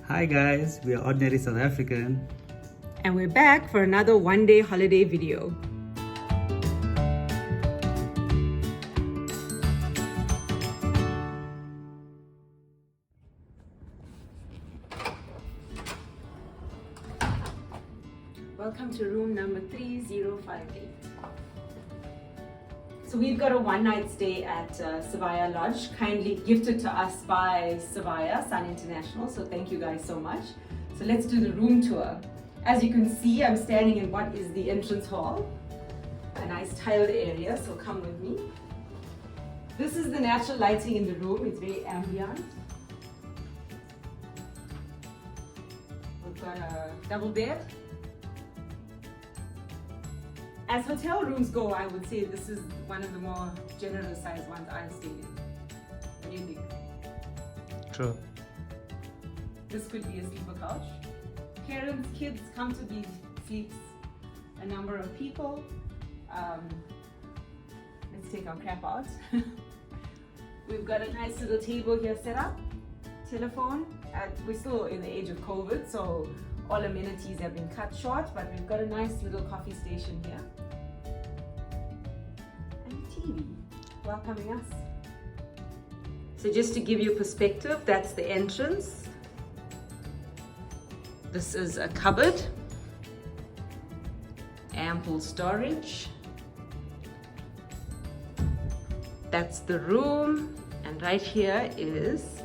Hi guys, we are Ordinary South African. And we're back for another one-day holiday video. Welcome to room number 3058. So we've got a one-night stay at Sibaya Lodge, kindly gifted to us by Sibaya, Sun International. So thank you guys so much. So let's do the room tour. As you can see, I'm standing in what is the entrance hall, a nice tiled area, so come with me. This is the natural lighting in the room, it's very ambient. We've got a double bed. As hotel rooms go, I would say this is one of the more generous sized ones I've stayed in. What do you think? True. This could be a sleeper couch. Parents, kids come to these sleeps a number of people. Let's take our crap out. We've got a nice little table here set up. Telephone. We're still in the age of COVID, so all amenities have been cut short, but we've got a nice little coffee station here. And a TV welcoming us. So just to give you perspective, that's the entrance. This is a cupboard. Ample storage. That's the room. And right here is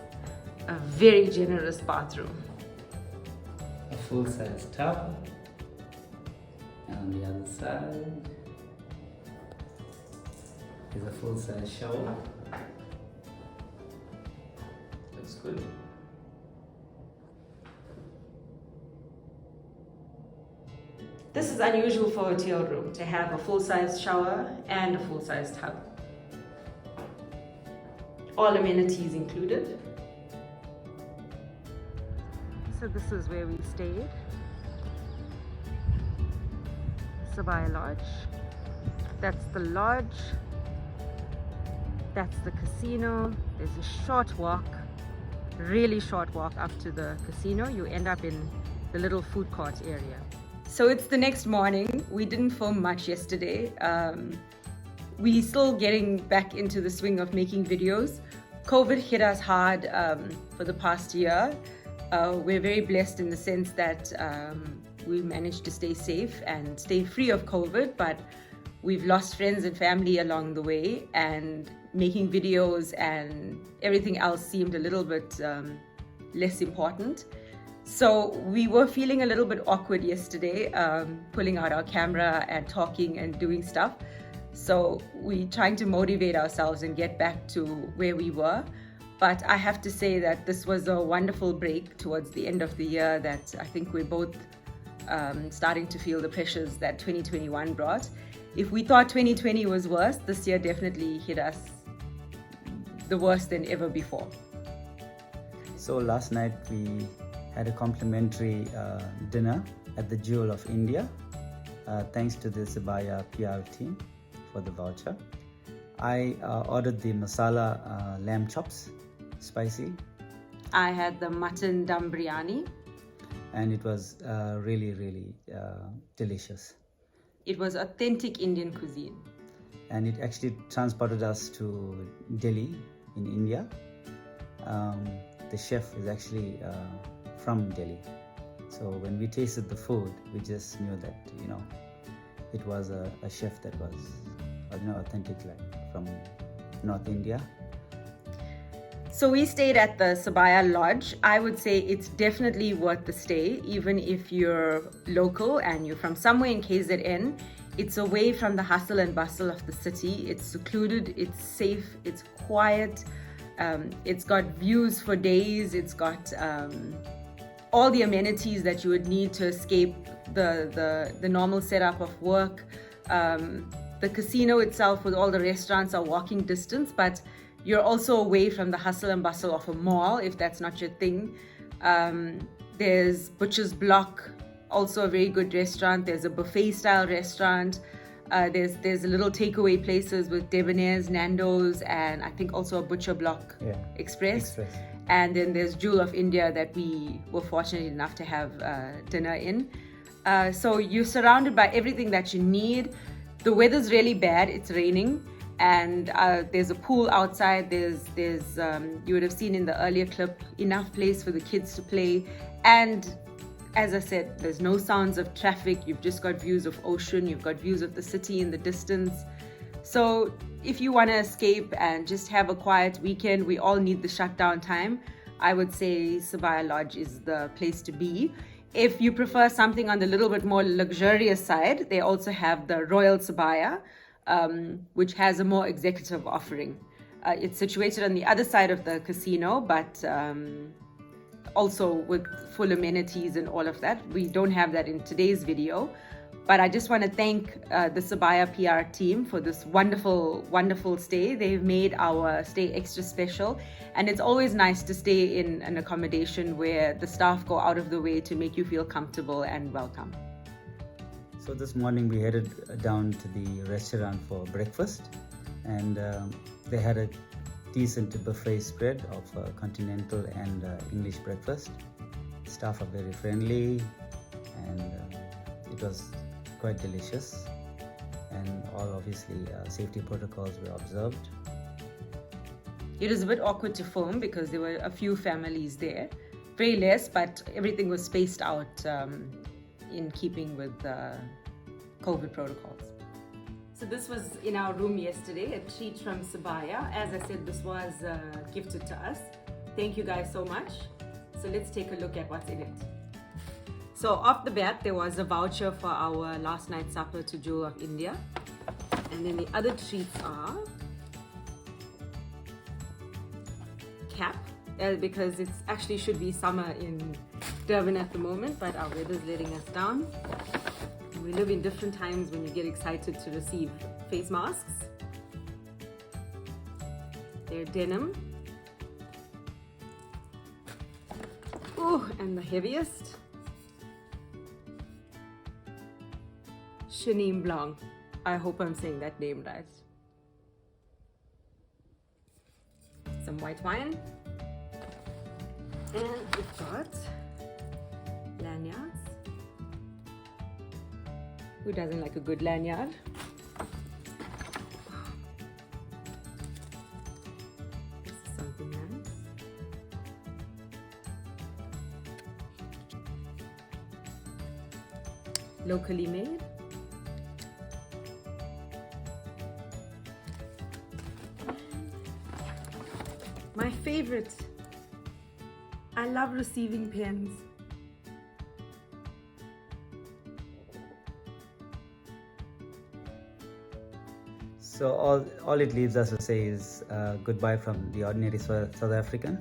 a very generous bathroom. A full-size tub. And on the other side is a full-size shower. Looks good. This is unusual for a hotel room, to have a full-size shower and a full-size tub. All amenities included. So this is where we stayed. Sibaya Lodge. That's the lodge. That's the casino. There's a short walk, really short walk up to the casino. You end up in the little food court area. So it's the next morning. We didn't film much yesterday. We're still getting back into the swing of making videos. COVID hit us hard for the past year. We're very blessed in the sense that we managed to stay safe and stay free of COVID, but we've lost friends and family along the way, and making videos and everything else seemed a little bit less important. So we were feeling a little bit awkward yesterday, pulling out our camera and talking and doing stuff. So we're trying to motivate ourselves and get back to where we were. But I have to say that this was a wonderful break towards the end of the year, that I think we're both starting to feel the pressures that 2021 brought. If we thought 2020 was worse, this year definitely hit us the worst than ever before. So last night we had a complimentary dinner at the Jewel of India, thanks to the Sibaya PR team for the voucher. I ordered the masala lamb chops, spicy. I had the mutton dum biryani. And it was really delicious. It was authentic Indian cuisine. And it actually transported us to Delhi in India. The chef is actually from Delhi. So when we tasted the food, we just knew that, it was a chef that was, authentic, like from North India. So we stayed at the Sibaya Lodge. I would say it's definitely worth the stay, even if you're local and you're from somewhere in KZN. It's away from the hustle and bustle of the city. It's secluded, it's safe, it's quiet. It's got views for days. It's got all the amenities that you would need to escape the normal setup of work. The casino itself with all the restaurants are walking distance, but you're also away from the hustle and bustle of a mall, if that's not your thing. There's Butcher's Block, also a very good restaurant. There's a buffet style restaurant. There's little takeaway places with Debonair's, Nando's, and I think also a Butcher Block Express. And then there's Jewel of India that we were fortunate enough to have dinner in. So you're surrounded by everything that you need. The weather's really bad, it's raining, and there's a pool outside. There's you would have seen in the earlier clip, enough place for the kids to play. And as I said, there's no sounds of traffic. You've just got views of ocean. You've got views of the city in the distance. So if you want to escape and just have a quiet weekend, we all need the shutdown time. I would say Sibaya Lodge is the place to be. If you prefer something on the little bit more luxurious side, they also have the Royal Sibaya, which has a more executive offering. It's situated on the other side of the casino, but also with full amenities and all of that. We don't have that in today's video, but I just want to thank the Sibaya PR team for this wonderful, wonderful stay. They've made our stay extra special, and it's always nice to stay in an accommodation where the staff go out of the way to make you feel comfortable and welcome. So this morning we headed down to the restaurant for breakfast, and they had a decent buffet spread of continental and English breakfast. Staff are very friendly, and it was quite delicious, and all obviously safety protocols were observed. It was a bit awkward to film because there were a few families there, very less, but everything was spaced out in keeping with COVID protocols. So this was in our room yesterday, a treat from Sibaya. As I said, this was gifted to us. Thank you guys so much. So let's take a look at what's in it. So off the bat, there was a voucher for our last night's supper to Jewel of India. And then the other treats are cap, because it actually should be summer in Durban at the moment, but our weather's letting us down. We live in different times when you get excited to receive face masks. They're denim. Oh, and the heaviest, Chenin Blanc. I hope I'm saying that name right. Some white wine. And we've got lanyards. Who doesn't like a good lanyard? This is something nice. Locally made. My favorite. I love receiving pens. So all it leaves us to say is goodbye from the ordinary South African.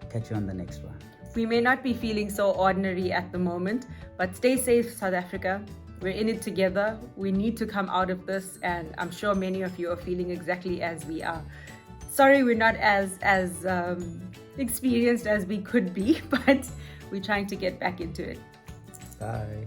Catch you on the next one. We may not be feeling so ordinary at the moment, but stay safe, South Africa. We're in it together. We need to come out of this, and I'm sure many of you are feeling exactly as we are. Sorry we're not as experienced as we could be, but we're trying to get back into it. Bye.